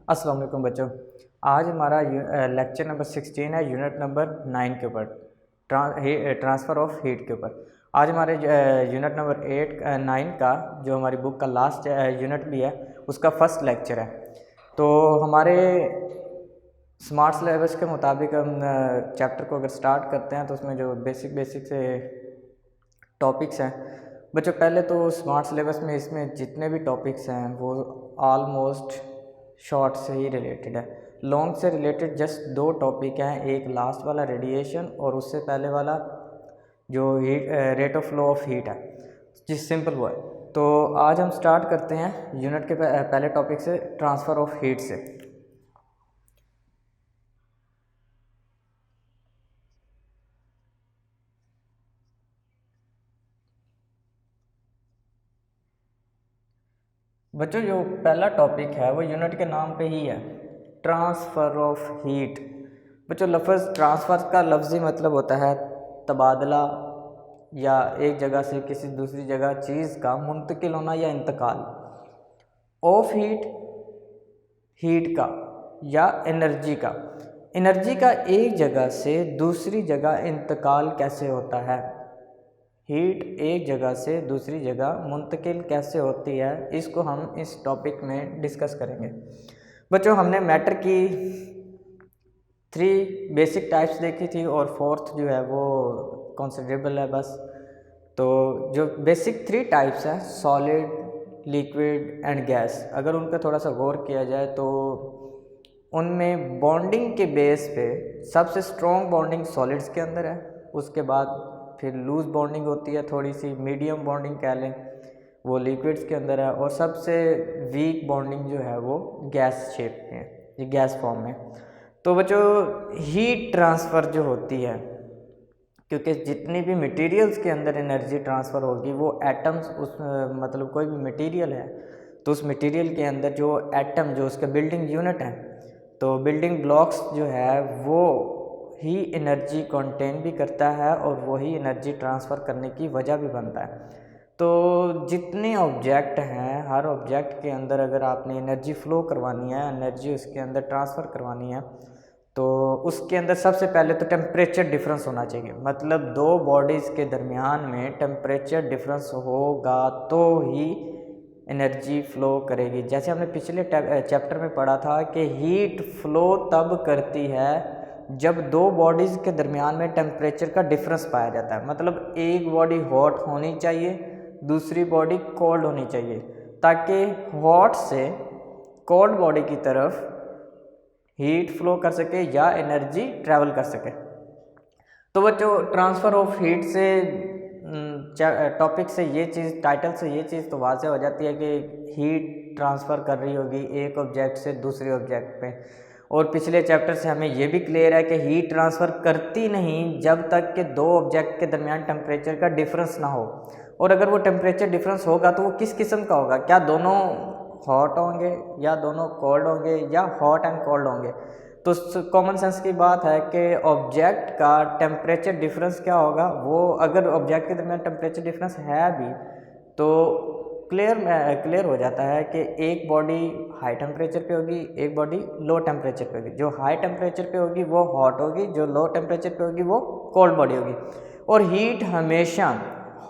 अस्सलाम वालेकुम बच्चों। आज हमारा लेक्चर नंबर 16 है, यूनिट नंबर 9 के ऊपर, ट्रांसफ़र ऑफ हीट के ऊपर। आज हमारे यूनिट नंबर 9 का जो हमारी बुक का लास्ट यूनिट भी है, उसका फर्स्ट लेक्चर है। तो हमारे स्मार्ट सिलेबस के मुताबिक हम चैप्टर को अगर स्टार्ट करते हैं तो उसमें जो बेसिक से टॉपिक्स हैं बच्चों, पहले तो स्मार्ट सिलेबस में इसमें जितने भी टॉपिक्स हैं वो ऑलमोस्ट शॉर्ट से ही रिलेटेड है। लॉन्ग से रिलेटेड जस्ट दो टॉपिक हैं, एक लास्ट वाला रेडिएशन और उससे पहले वाला जो heat rate of flow of heat है, जिस सिंपल वो है। तो आज हम स्टार्ट करते हैं यूनिट के पहले टॉपिक से, ट्रांसफ़र ऑफ हीट से। बच्चों जो पहला टॉपिक है वो यूनिट के नाम पे ही है, ट्रांसफ़र ऑफ हीट। बच्चों लफ्ज़ ट्रांसफ़र का लफ्ज़ी मतलब होता है तबादला या एक जगह से किसी दूसरी जगह चीज़ का मुंतकिल होना या इंतकाल। ऑफ हीट, हीट का या एनर्जी का एक जगह से दूसरी जगह इंतकाल कैसे होता है। हीट एक जगह से दूसरी जगह मुंतकिल कैसे होती है, इसको हम इस टॉपिक में डिस्कस करेंगे। बच्चों हमने मैटर की 3 बेसिक टाइप्स देखी थी और फोर्थ जो है वो कंसिडरेबल है बस। तो जो बेसिक 3 टाइप्स हैं, सॉलिड, लिक्विड एंड गैस, अगर उन पर थोड़ा सा गौर किया जाए तो उनमें बॉन्डिंग के बेस पे सबसे स्ट्रॉन्ग बॉन्डिंग सॉलिड्स के अंदर है, उसके बाद फिर लूज़ बॉन्डिंग होती है, थोड़ी सी मीडियम बॉन्डिंग कह लें, वो लिक्विड्स के अंदर है, और सबसे वीक बॉन्डिंग जो है वो गैस शेप में, ये गैस फॉर्म में। तो बच्चों हीट ट्रांसफ़र जो होती है, क्योंकि जितनी भी मटेरियल्स के अंदर एनर्जी ट्रांसफ़र होगी वो एटम्स, उस मतलब कोई भी मटेरियल है तो उस मटेरियल के अंदर जो एटम, जो उसका बिल्डिंग यूनिट है, तो बिल्डिंग ब्लॉक्स जो है वो ही एनर्जी कंटेन भी करता है और वही एनर्जी ट्रांसफ़र करने की वजह भी बनता है। तो जितने ऑब्जेक्ट हैं, हर ऑब्जेक्ट के अंदर अगर आपने एनर्जी फ़्लो करवानी है, एनर्जी उसके अंदर ट्रांसफ़र करवानी है, तो उसके अंदर सबसे पहले तो टेम्परेचर डिफरेंस होना चाहिए। मतलब दो बॉडीज़ के दरमियान में टेम्परेचर डिफरेंस होगा तो ही एनर्जी फ़्लो करेगी। जैसे हमने पिछले चैप्टर में पढ़ा था कि हीट फ़्लो तब करती है जब दो बॉडीज़ के दरमियान में टेम्परेचर का डिफरेंस पाया जाता है। मतलब एक बॉडी हॉट होनी चाहिए, दूसरी बॉडी कोल्ड होनी चाहिए, ताकि हॉट से कोल्ड बॉडी की तरफ हीट फ्लो कर सके या एनर्जी ट्रैवल कर सके। तो बच्चों ट्रांसफ़र ऑफ हीट से टॉपिक से ये चीज़, टाइटल से ये चीज़ तो वाज़ेह हो जाती है कि हीट ट्रांसफ़र कर रही होगी एक ऑब्जेक्ट से दूसरे ऑब्जेक्ट पे। और पिछले चैप्टर से हमें ये भी क्लियर है कि हीट ट्रांसफ़र करती नहीं जब तक कि दो ऑब्जेक्ट के दरमियान टेम्परेचर का डिफरेंस ना हो। और अगर वो टेम्परेचर डिफरेंस होगा तो वो किस किस्म का होगा, क्या दोनों हॉट होंगे या दोनों कोल्ड होंगे या हॉट एंड कोल्ड होंगे। तो कॉमन सेंस की बात है कि ऑब्जेक्ट का टेम्परेचर डिफरेंस क्या होगा, वो अगर ऑब्जेक्ट के दरमियान टेम्परेचर डिफरेंस है भी तो क्लियर हो जाता है कि एक बॉडी हाई टेम्परेचर पे होगी, एक बॉडी लो टेम्परेचर पे होगी। जो हाई टेम्परेचर पे होगी वो हॉट होगी, जो लो टेम्परेचर पे होगी वो कोल्ड बॉडी होगी। और हीट हमेशा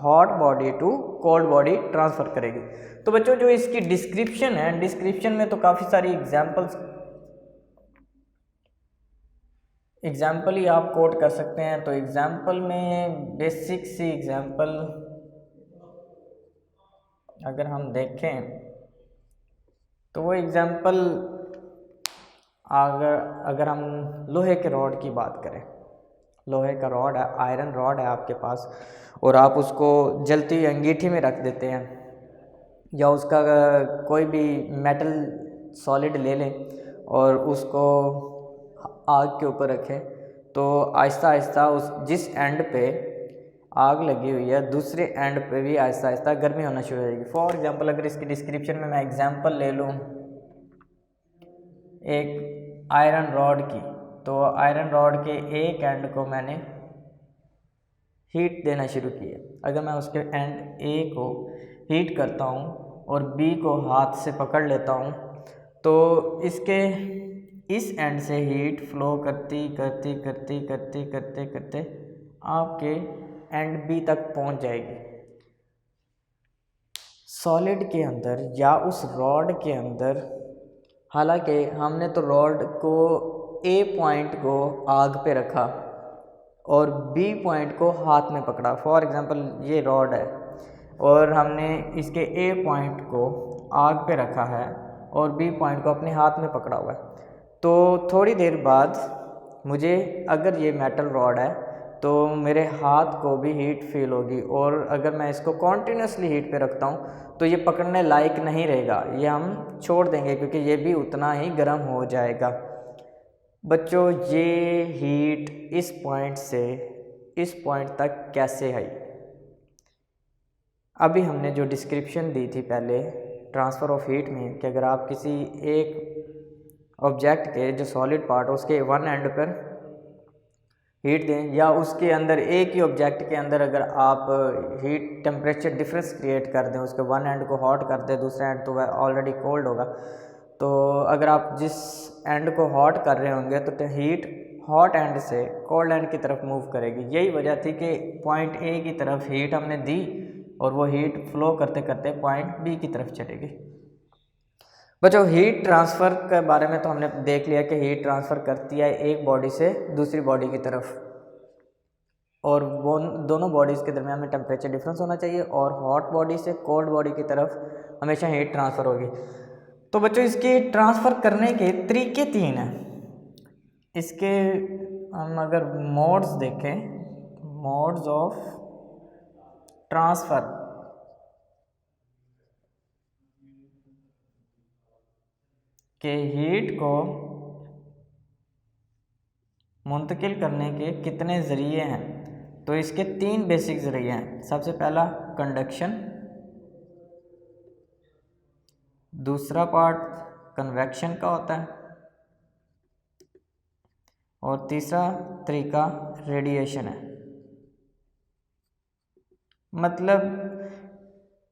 hot body to cold body transfer करेगी। तो बच्चों जो इसकी डिस्क्रिप्शन है, डिस्क्रिप्शन में तो काफ़ी सारी एग्जाम्पल ही आप कोट कर सकते हैं। तो एग्जाम्पल में बेसिक सी एग्जाम्पल अगर हम देखें तो वो एग्जाम्पल अगर हम लोहे के रॉड की बात करें, लोहे का रॉड है, आयरन रॉड है आपके पास, और आप उसको जलती हुई अंगीठी में रख देते हैं या उसका कोई भी मेटल सॉलिड ले लें और उसको आग के ऊपर रखें, तो आहिस्ता आहिस्ता उस जिस एंड पे आग लगी हुई है दूसरे एंड पे भी आहिस्ता आहिस्ता गर्मी होना शुरू हो जाएगी। फॉर एग्जांपल अगर इसकी डिस्क्रिप्शन में मैं एग्जांपल ले लूँ एक आयरन रॉड की, तो आयरन रॉड के एक एंड को मैंने हीट देना शुरू किया। अगर मैं उसके एंड ए को हीट करता हूँ और बी को हाथ से पकड़ लेता हूँ तो इसके इस एंड से हीट फ्लो करती करती करती करती करते करते आपके एंड बी तक पहुंच जाएगी। सॉलिड के अंदर या उस रॉड के अंदर, हालांकि हमने तो रॉड को ए पॉइंट को आग पे रखा और बी पॉइंट को हाथ में पकड़ा। फॉर एग्जांपल ये रॉड है और हमने इसके ए पॉइंट को आग पे रखा है और बी पॉइंट को अपने हाथ में पकड़ा हुआ है। तो थोड़ी देर बाद मुझे, अगर ये मेटल रॉड है तो मेरे हाथ को भी हीट फील होगी, और अगर मैं इसको कॉन्टीन्यूसली हीट पे रखता हूँ तो ये पकड़ने लायक नहीं रहेगा, ये हम छोड़ देंगे क्योंकि ये भी उतना ही गर्म हो जाएगा। बच्चों, ये हीट इस पॉइंट से इस पॉइंट तक कैसे आई? अभी हमने जो डिस्क्रिप्शन दी थी पहले ट्रांसफ़र ऑफ हीट में, कि अगर आप किसी एक ऑब्जेक्ट के जो सॉलिड पार्ट हो उसके वन एंड पर हीट दें, या उसके अंदर एक ही ऑब्जेक्ट के अंदर अगर आप हीट टेम्परेचर डिफरेंस क्रिएट कर दें, उसके वन एंड को हॉट कर दें, दूसरा एंड तो वह ऑलरेडी कोल्ड होगा, तो अगर आप जिस एंड को हॉट कर रहे होंगे तो हीट हॉट एंड से कोल्ड एंड की तरफ मूव करेगी। यही वजह थी कि पॉइंट ए की तरफ हीट हमने दी और वो हीट फ्लो करते करते पॉइंट बी की तरफ चलेगी। बच्चों, हीट ट्रांसफ़र के बारे में तो हमने देख लिया कि हीट ट्रांसफ़र करती है एक बॉडी से दूसरी बॉडी की तरफ, और वो दोनों बॉडीज़ के दरमियान में टेम्परेचर डिफरेंस होना चाहिए, और हॉट बॉडी से कोल्ड बॉडी की तरफ हमेशा हीट ट्रांसफ़र होगी। तो बच्चों, इसके ट्रांसफ़र करने के तरीके 3 हैं। इसके हम अगर मोड्स देखें, मोड्स ऑफ ट्रांसफ़र, के हीट को मुंतकिल करने के कितने ज़रिए हैं? तो इसके 3 बेसिक ज़रिए हैं। सबसे पहला कंडक्शन, दूसरा पार्ट कन्वेक्शन का होता है, और तीसरा तरीका रेडिएशन है। मतलब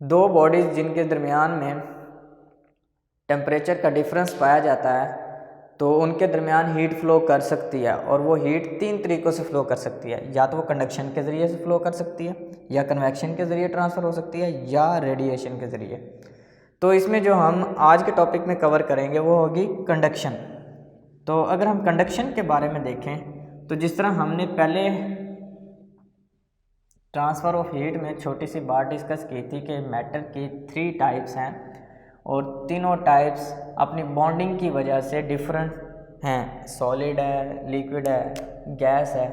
दो बॉडीज़ जिनके दरमियान में टेम्परेचर का डिफरेंस पाया जाता है तो उनके दरमियान हीट फ़्लो कर सकती है, और वो हीट 3 तरीक़ों से फ़्लो कर सकती है। या तो वो कंडक्शन के ज़रिए से फ़्लो कर सकती है, या कन्वेक्शन के ज़रिए ट्रांसफ़र हो सकती है, या रेडिएशन के ज़रिए। तो इसमें जो हम आज के टॉपिक में कवर करेंगे वो होगी कंडक्शन। तो अगर हम कंडक्शन के बारे में देखें तो जिस तरह हमने पहले ट्रांसफ़र ऑफ हीट में छोटी सी बात डिस्कस की थी कि मैटर की 3 टाइप्स हैं, और तीनों टाइप्स अपनी बॉन्डिंग की वजह से डिफरेंट हैं। सॉलिड है, लिक्विड है, गैस है।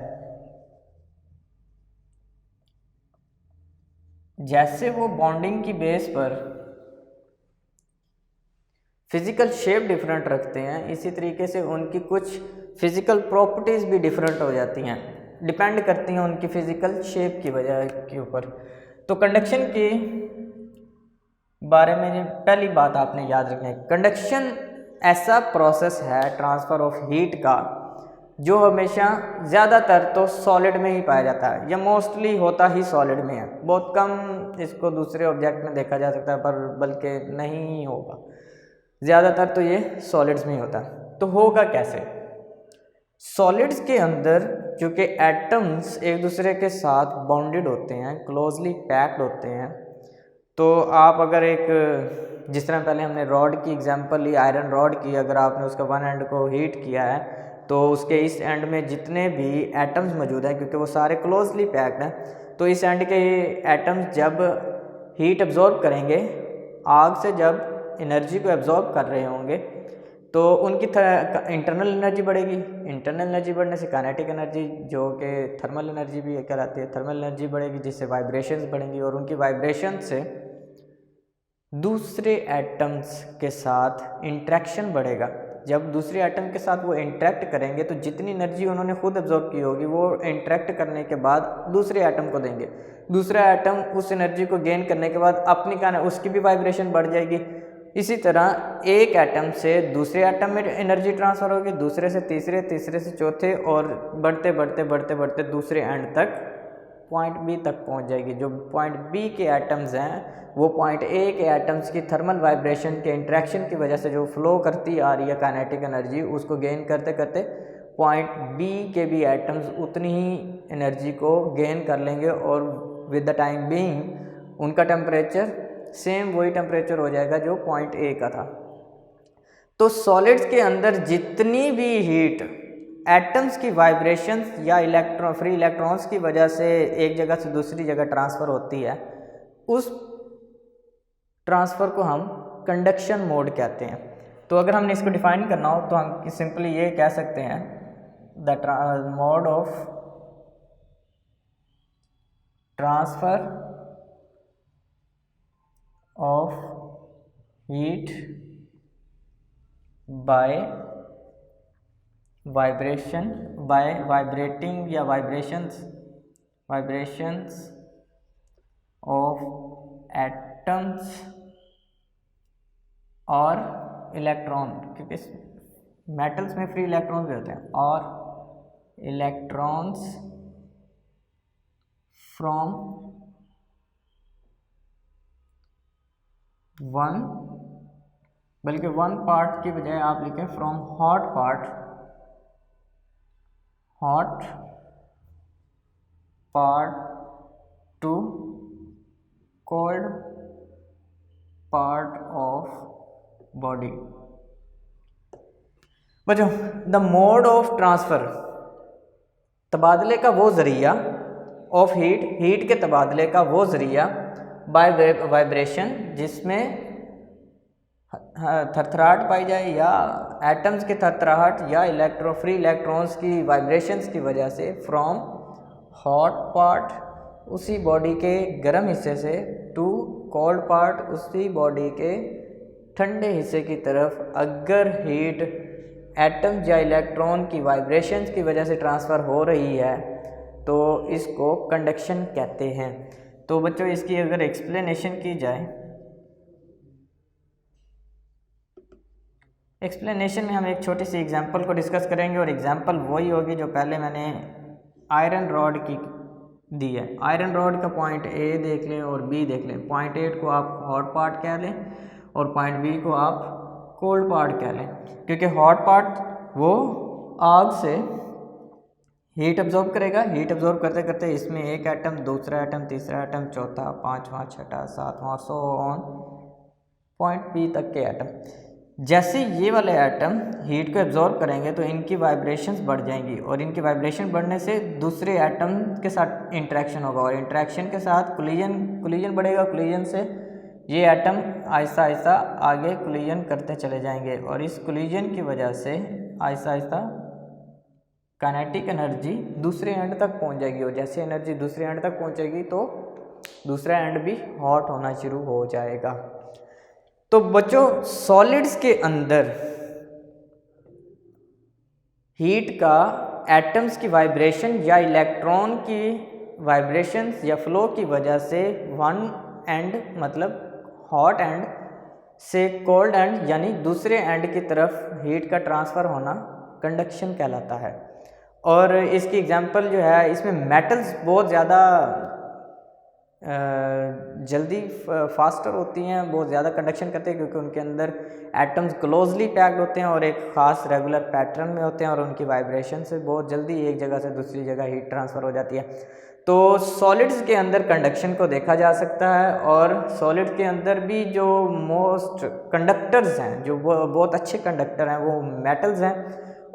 जैसे वो बॉन्डिंग की बेस पर फिज़िकल शेप डिफरेंट रखते हैं, इसी तरीके से उनकी कुछ फिज़िकल प्रॉपर्टीज़ भी डिफरेंट हो जाती हैं, डिपेंड करती हैं उनकी फ़िज़िकल शेप की वजह के ऊपर। तो कंडक्शन की बारे में पहली बात आपने याद रखनी है, कंडक्शन ऐसा प्रोसेस है ट्रांसफ़र ऑफ हीट का जो हमेशा ज़्यादातर तो सॉलिड में ही पाया जाता है, या मोस्टली होता ही सॉलिड में है। बहुत कम इसको दूसरे ऑब्जेक्ट में देखा जा सकता है, पर बल्कि नहीं होगा, ज़्यादातर तो ये सॉलिड्स में ही होता है। तो होगा कैसे? सॉलिड्स के अंदर चूँकि एटम्स एक दूसरे के साथ बॉन्डेड होते हैं, क्लोजली पैक्ड होते हैं, तो आप अगर एक, जिस तरह पहले हमने रॉड की एग्जांपल ली, आयरन रॉड की, अगर आपने उसका वन एंड को हीट किया है तो उसके इस एंड में जितने भी एटम्स मौजूद हैं, क्योंकि वो सारे क्लोजली पैक्ड हैं, तो इस एंड के एटम्स जब हीट एब्जॉर्ब करेंगे, आग से जब एनर्जी को एब्जॉर्ब कर रहे होंगे, तो उनकी इंटरनल एनर्जी बढ़ेगी। इंटरनल एनर्जी बढ़ने से काइनेटिक एनर्जी, जो कि थर्मल एनर्जी भी कहलाती है, थर्मल एनर्जी बढ़ेगी, जिससे वाइब्रेशंस बढ़ेंगी, और उनकी वाइब्रेशन से दूसरे एटम्स के साथ इंटरेक्शन बढ़ेगा। जब दूसरे एटम के साथ वो इंटरेक्ट करेंगे तो जितनी एनर्जी उन्होंने खुद एब्जॉर्ब की होगी वो इंटरेक्ट करने के बाद दूसरे एटम को देंगे। दूसरा एटम उस एनर्जी को गेन करने के बाद अपनी उसकी भी वाइब्रेशन बढ़ जाएगी। इसी तरह एक एटम से दूसरे एटम में एनर्जी ट्रांसफ़र होगी, दूसरे से तीसरे, तीसरे से चौथे, और बढ़ते बढ़ते बढ़ते बढ़ते दूसरे एंड तक पॉइंट बी तक पहुंच जाएगी। जो पॉइंट बी के एटम्स हैं वो पॉइंट ए के एटम्स की थर्मल वाइब्रेशन के इंट्रैक्शन की वजह से जो फ्लो करती आ रही है काइनेटिक एनर्जी, उसको गेन करते करते पॉइंट बी के भी एटम्स उतनी ही एनर्जी को गेन कर लेंगे और विद द टाइम बीइंग उनका टेम्परेचर सेम वही टेम्परेचर हो जाएगा जो पॉइंट ए का था। तो सॉलिड्स के अंदर जितनी भी हीट एटम्स की वाइब्रेशंस या फ्री इलेक्ट्रॉन्स की वजह से एक जगह से दूसरी जगह ट्रांसफ़र होती है, उस ट्रांसफ़र को हम कंडक्शन मोड कहते हैं। तो अगर हमने इसको डिफाइन करना हो तो हम सिंपली ये कह सकते हैं the mode of transfer of heat by vibration by vibrating या वाइब्रेशंस ऑफ एटम्स और इलेक्ट्रॉन, क्योंकि मेटल्स में फ्री इलेक्ट्रॉन्स भी होते हैं, और इलेक्ट्रॉन्स फ्रॉम वन, बल्कि वन पार्ट की बजाय आप लिखें from hot part to cold part of body. बच्चों, द मोड ऑफ ट्रांसफ़र, तबादले का वो ज़रिया, ऑफ हीट के तबादले का वो ज़रिया बाय वाइब्रेशन जिसमें थरथराहट पाई जाए या एटम्स के थरथराहट या फ्री इलेक्ट्रॉन्स की वाइब्रेशंस की वजह से फ्रॉम हॉट पार्ट उसी बॉडी के गर्म हिस्से से टू कोल्ड पार्ट उसी बॉडी के ठंडे हिस्से की तरफ अगर हीट एटम्स या इलेक्ट्रॉन की वाइब्रेशंस की वजह से ट्रांसफ़र हो रही है तो इसको कंडक्शन कहते हैं। तो बच्चों, इसकी अगर एक्सप्लेनेशन की जाए, एक्सप्लेनेशन में हम एक छोटी सी एग्जांपल को डिस्कस करेंगे और एग्जांपल वही होगी जो पहले मैंने आयरन रॉड की दी है। आयरन रॉड का पॉइंट ए देख लें और बी देख लें। पॉइंट ए को आप हॉट पार्ट कह लें और पॉइंट बी को आप कोल्ड पार्ट कह लें, क्योंकि हॉट पार्ट वो आग से हीट अब्जॉर्ब करेगा। हीट अब्जॉर्ब करते करते इसमें एक एटम, दूसरा एटम, तीसरा एटम, चौथा, पाँचवा, छठा, सातवां, सो ऑन पॉइंट बी तक के एटम। जैसे ये वाले एटम हीट को एब्जॉर्ब करेंगे तो इनकी वाइब्रेशंस बढ़ जाएंगी और इनकी वाइब्रेशन बढ़ने से दूसरे एटम के साथ इंटरेक्शन होगा और इंटरेक्शन के साथ कोलिजन बढ़ेगा। कोलिजन से ये एटम आहिस्ता आहिस्ता आगे कोलिजन करते चले जाएंगे और इस कोलिजन की वजह से आहिस्ता आहिस्ता काइनेटिक एनर्जी दूसरे एंड तक पहुंच जाएगी और जैसे एनर्जी दूसरे एंड तक पहुंचेगी तो दूसरा एंड भी हॉट होना शुरू हो जाएगा। तो बच्चों, सॉलिड्स के अंदर हीट का एटम्स की वाइब्रेशन या इलेक्ट्रॉन की वाइब्रेशंस या फ्लो की वजह से वन एंड मतलब हॉट एंड से कोल्ड एंड यानी दूसरे एंड की तरफ हीट का ट्रांसफ़र होना कंडक्शन कहलाता है। और इसकी एग्जांपल जो है, इसमें मेटल्स बहुत ज़्यादा जल्दी फास्टर होती हैं, बहुत ज़्यादा कंडक्शन करते हैं क्योंकि उनके अंदर एटम्स क्लोजली पैक्ड होते हैं और एक ख़ास रेगुलर पैटर्न में होते हैं और उनकी वाइब्रेशन से बहुत जल्दी एक जगह से दूसरी जगह हीट ट्रांसफ़र हो जाती है। तो सॉलिड्स के अंदर कंडक्शन को देखा जा सकता है और सॉलिड के अंदर भी जो मोस्ट कंडक्टर्स हैं, जो बहुत अच्छे कंडक्टर हैं, वो मेटल्स हैं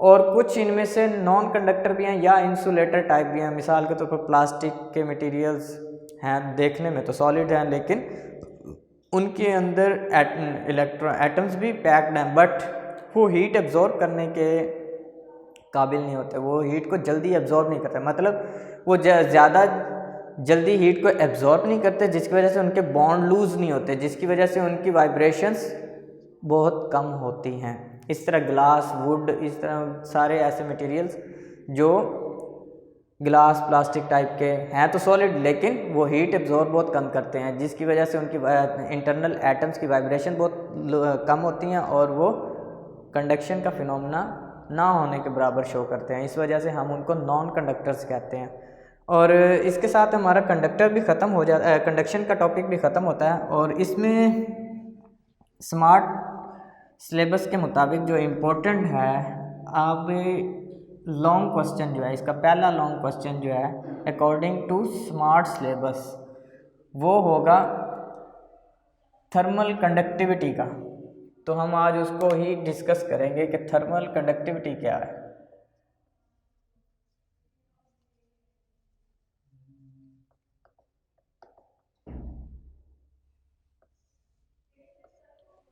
और कुछ इनमें से नॉन कंडक्टर भी हैं या इंसुलेटर टाइप भी हैं। मिसाल के तौर पर प्लास्टिक के मटेरियल्स हैं, देखने में तो सॉलिड हैं लेकिन उनके अंदर एटम्स भी पैक्ड हैं, बट वो हीट एब्जॉर्ब करने के काबिल नहीं होते, वो हीट को जल्दी एब्जॉर्ब नहीं करते, मतलब वो ज़्यादा जल्दी हीट को एब्जॉर्ब नहीं करते, जिसकी वजह से उनके बॉन्ड लूज़ नहीं होते, जिसकी वजह से उनकी वाइब्रेशंस बहुत कम होती हैं। इस तरह ग्लास, वुड, इस तरह सारे ऐसे मटेरियल्स जो ग्लास, प्लास्टिक टाइप के हैं तो सॉलिड, लेकिन वो हीट एब्जॉर्ब बहुत कम करते हैं, जिसकी वजह से उनकी इंटरनल एटम्स की वाइब्रेशन बहुत कम होती हैं और वो कंडक्शन का फिनोमेना ना होने के बराबर शो करते हैं। इस वजह से हम उनको नॉन कंडक्टर्स कहते हैं। और इसके साथ हमारा कंडक्टर भी ख़त्म हो जाता है, कंडक्शन का टॉपिक भी ख़त्म होता है। और इसमें स्मार्ट सिलेबस के मुताबिक जो इम्पोर्टेंट है, अब लॉन्ग क्वेश्चन जो है, इसका पहला लॉन्ग क्वेश्चन जो है अकॉर्डिंग टू स्मार्ट सिलेबस, वो होगा थर्मल कंडक्टिविटी का। तो हम आज उसको ही डिस्कस करेंगे कि थर्मल कंडक्टिविटी क्या है।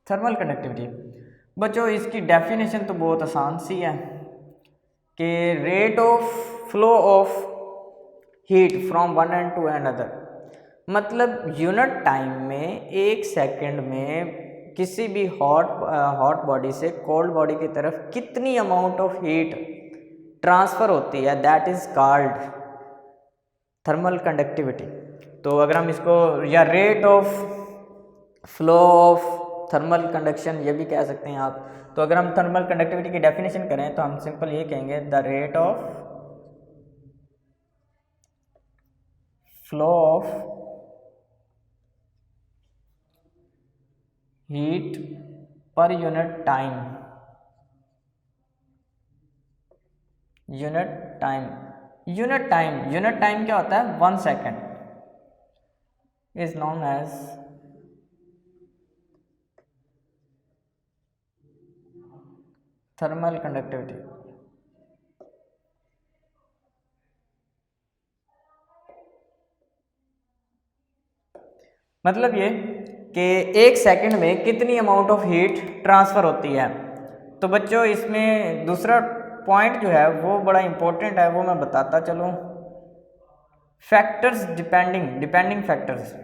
थर्मल कंडक्टिविटी बच्चों, इसकी डेफिनेशन तो बहुत आसान सी है कि rate of flow of heat from one end to another, मतलब यूनिट टाइम में 1 सेकंड में किसी भी हॉट बॉडी से कोल्ड बॉडी की तरफ कितनी अमाउंट ऑफ हीट ट्रांसफ़र होती है, that is called thermal conductivity. तो अगर हम इसको, या rate of flow of thermal conduction ये भी कह सकते हैं आप। तो अगर हम थर्मल कंडक्टिविटी की डेफिनेशन करें तो हम सिंपल ये कहेंगे the rate of flow of heat per unit time, unit time क्या होता है, 1 second is known as thermal conductivity. मतलब ये कि 1 सेकंड में कितनी अमाउंट ऑफ हीट ट्रांसफ़र होती है। तो बच्चों इसमें दूसरा पॉइंट जो है वो बड़ा इंपॉर्टेंट है, वो मैं बताता चलूँ। Factors, depending factors.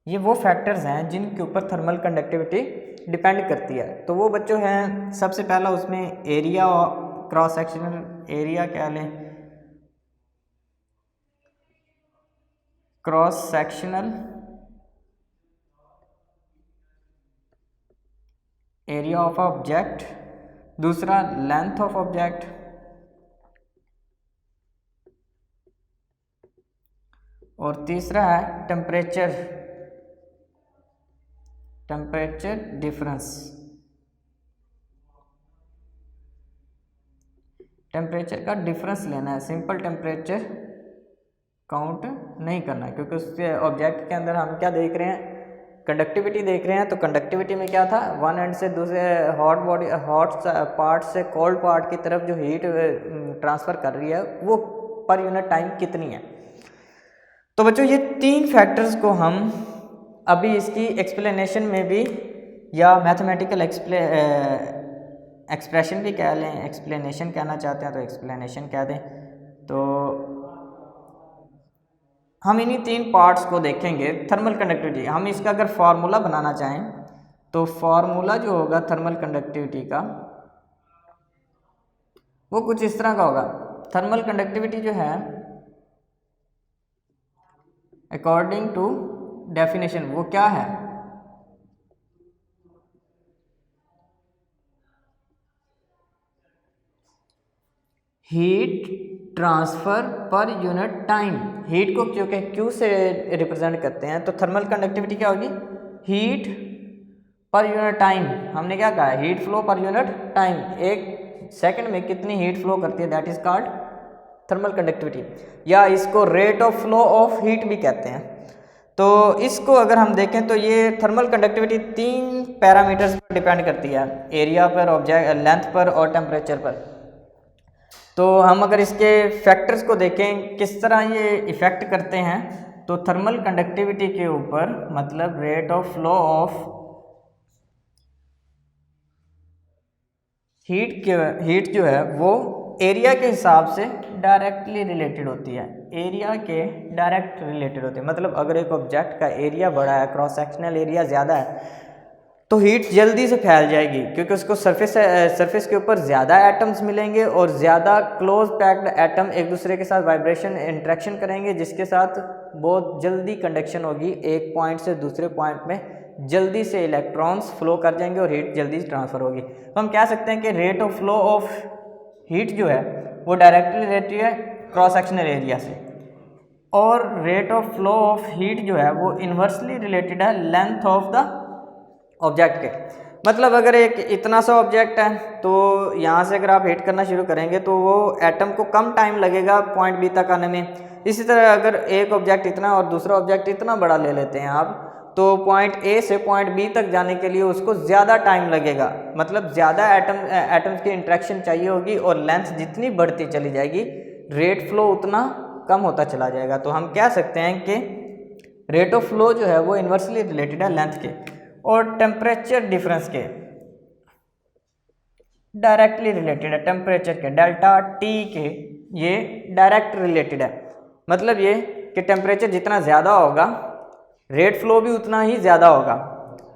ये वो फैक्टर्स हैं जिनके ऊपर थर्मल कंडक्टिविटी डिपेंड करती है। तो वो बच्चों हैं, सबसे पहला उसमें एरिया, क्रॉस सेक्शनल एरिया क्या लें, cross sectional area of object, दूसरा लेंथ ऑफ ऑब्जेक्ट, और तीसरा है टेम्परेचर डिफरेंस। टेम्परेचर का डिफरेंस लेना है, सिंपल टेम्परेचर काउंट नहीं करना है, क्योंकि उसके ऑब्जेक्ट के अंदर हम क्या देख रहे हैं, कंडक्टिविटी देख रहे हैं। तो कंडक्टिविटी में क्या था, वन एंड से दूसरे हॉट पार्ट से कोल्ड पार्ट की तरफ जो हीट ट्रांसफ़र कर रही है वो पर यूनिट टाइम कितनी है। तो बच्चों ये 3 फैक्टर्स को हम अभी इसकी एक्सप्लेनेशन में भी, या मैथमेटिकल एक्सप्रेशन भी कह लें, एक्सप्लेनेशन कहना चाहते हैं तो एक्सप्लेनेशन कह दें। तो हम इन्हीं 3 पार्ट्स को देखेंगे थर्मल कंडक्टिविटी। हम इसका अगर फार्मूला बनाना चाहें तो फार्मूला जो होगा थर्मल कंडक्टिविटी का वो कुछ इस तरह का होगा। थर्मल कंडक्टिविटी जो है अकॉर्डिंग टू डेफिनेशन वो क्या है, हीट ट्रांसफ़र पर यूनिट टाइम। हीट को क्योंकि क्यू से रिप्रेजेंट करते हैं, तो थर्मल कंडक्टिविटी क्या होगी, हीट पर यूनिट टाइम। हमने क्या कहा, हीट फ्लो पर यूनिट टाइम, 1 सेकंड में कितनी हीट फ्लो करती है, that is called thermal conductivity, या इसको rate of flow of heat भी कहते हैं। तो इसको अगर हम देखें तो ये थर्मल कंडक्टिविटी 3 पैरामीटर्स पर डिपेंड करती है, एरिया पर, ऑब्जेक्ट लेंथ पर और टेम्परेचर पर। तो हम अगर इसके फैक्टर्स को देखें किस तरह ये इफ़ेक्ट करते हैं, तो थर्मल कंडक्टिविटी के ऊपर, मतलब rate of flow of heat जो है वो एरिया के हिसाब से डायरेक्टली रिलेटेड होती है, एरिया के डायरेक्ट रिलेटेड होती है। मतलब अगर एक ऑब्जेक्ट का एरिया बड़ा है, क्रॉस सेक्शनल एरिया ज़्यादा है, तो हीट जल्दी से फैल जाएगी क्योंकि उसको सरफेस के ऊपर ज़्यादा एटम्स मिलेंगे और ज़्यादा क्लोज पैक्ड एटम एक दूसरे के साथ वाइब्रेशन इंट्रैक्शन करेंगे, जिसके साथ बहुत जल्दी कंडक्शन होगी। एक पॉइंट से दूसरे पॉइंट में जल्दी से इलेक्ट्रॉन्स फ्लो कर जाएंगे और हीट जल्दी ट्रांसफ़र होगी। तो हम कह सकते हैं कि rate of flow of heat जो है वो डायरेक्टली रिलेटेड है क्रॉस सेक्शनल एरिया से, और rate of flow of heat जो है वो इन्वर्सली रिलेटेड है लेंथ ऑफ द ऑब्जेक्ट के। मतलब अगर एक इतना सा ऑब्जेक्ट है तो यहाँ से अगर आप हीट करना शुरू करेंगे तो वो एटम को कम टाइम लगेगा पॉइंट बी तक आने में। इसी तरह अगर एक ऑब्जेक्ट इतना और दूसरा ऑब्जेक्ट इतना बड़ा ले लेते हैं आप, तो पॉइंट ए से पॉइंट बी तक जाने के लिए उसको ज़्यादा टाइम लगेगा, मतलब ज़्यादा एटम्स की इंट्रैक्शन चाहिए होगी, और लेंथ जितनी बढ़ती चली जाएगी रेट फ्लो उतना कम होता चला जाएगा। तो हम कह सकते हैं कि रेट ऑफ फ्लो जो है वो इन्वर्सली रिलेटेड है लेंथ के, और टेम्परेचर डिफरेंस के डायरेक्टली रिलेटेड है। टेम्परेचर के डेल्टा टी के ये डायरेक्ट रिलेटेड है। मतलब ये कि टेम्परेचर जितना ज़्यादा होगा रेट फ्लो भी उतना ही ज़्यादा होगा,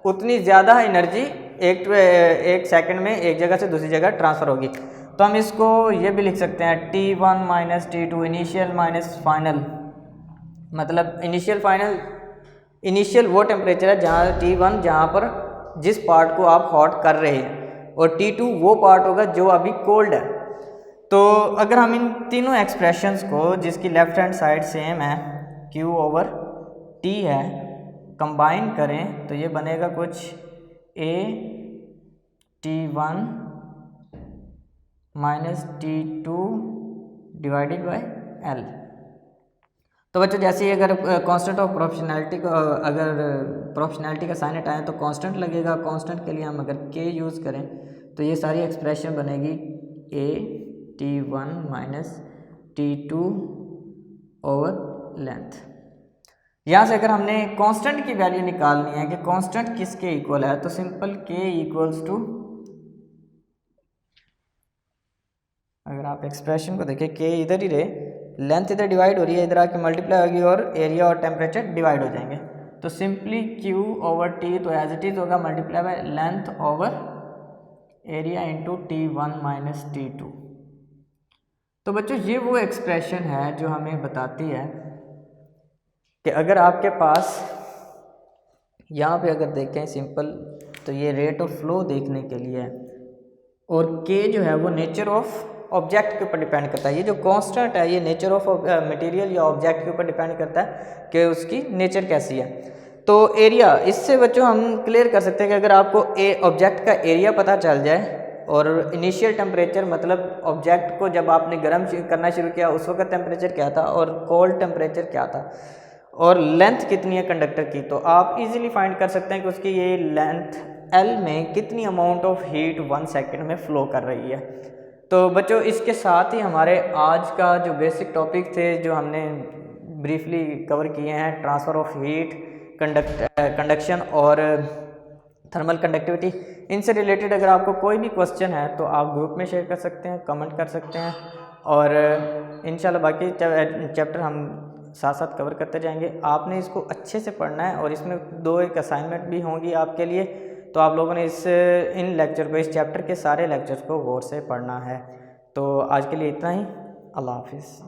उतनी ज़्यादा एनर्जी एक सेकंड में एक जगह से दूसरी जगह ट्रांसफ़र होगी। तो हम इसको ये भी लिख सकते हैं T1 minus T2 initial minus final. मतलब इनिशियल वो टेम्परेचर है जहाँ T1 जहाँ पर जिस पार्ट को आप हॉट कर रहे हैं, और T2 वो पार्ट होगा जो अभी कोल्ड है। तो अगर हम इन तीनों एक्सप्रेशंस को, जिसकी लेफ्ट हैंड साइड सेम है Q ओवर T है, कंबाइन करें तो ये बनेगा कुछ A T1 minus T2 divided by L। तो बच्चों जैसे ही अगर कांस्टेंट ऑफ प्रोपोर्शनैलिटी को, अगर प्रोपोर्शनैलिटी का साइन हटाएं तो कांस्टेंट लगेगा। कांस्टेंट के लिए हम अगर K यूज़ करें तो ये सारी एक्सप्रेशन बनेगी A T1 minus T2 over length. यहाँ से अगर हमने कांस्टेंट की वैल्यू निकालनी है कि कांस्टेंट किसके इक्वल है, तो सिंपल K इक्वल्स टू, अगर आप एक्सप्रेशन को देखें K इधर ही रहे, लेंथ इधर डिवाइड हो रही है, इधर आके मल्टीप्लाई होगी और एरिया और टेम्परेचर डिवाइड हो जाएंगे। तो सिंपली Q ओवर T तो एज इट इज़ होगा multiply by length over area into T1 minus T2। तो बच्चों ये वो एक्सप्रेशन है जो हमें बताती है कि अगर आपके पास यहाँ पे अगर देखें सिंपल, तो ये रेट ऑफ फ्लो देखने के लिए है, और K जो है वो नेचर ऑफ ऑब्जेक्ट के ऊपर डिपेंड करता है। ये जो कांस्टेंट है ये नेचर ऑफ मटेरियल या ऑब्जेक्ट के ऊपर डिपेंड करता है कि उसकी नेचर कैसी है। तो एरिया, इससे बच्चों हम क्लियर कर सकते हैं कि अगर आपको ऑब्जेक्ट का एरिया पता चल जाए, और इनिशियल टेम्परेचर मतलब ऑब्जेक्ट को जब आपने गर्म करना शुरू किया उस वक्त टेम्परेचर क्या था, और कोल्ड टेम्परेचर क्या था, और लेंथ कितनी है कंडक्टर की, तो आप इजीली फाइंड कर सकते हैं कि उसकी ये लेंथ L में कितनी अमाउंट ऑफ हीट 1 सेकंड में फ्लो कर रही है। तो बच्चों इसके साथ ही हमारे आज का जो बेसिक टॉपिक थे जो हमने ब्रीफली कवर किए हैं, ट्रांसफ़र ऑफ हीट, कंडक्शन और थर्मल कंडक्टिविटी, इनसे रिलेटेड अगर आपको कोई भी क्वेश्चन है तो आप ग्रुप में शेयर कर सकते हैं, कमेंट कर सकते हैं, और इंशाल्लाह बाकी चैप्टर हम साथ साथ कवर करते जाएंगे। आपने इसको अच्छे से पढ़ना है, और इसमें 2 एक असाइनमेंट भी होंगी आपके लिए, तो आप लोगों ने इन लेक्चर को, इस चैप्टर के सारे लेक्चर्स को गौर से पढ़ना है। तो आज के लिए इतना ही। अल्लाह हाफिज़।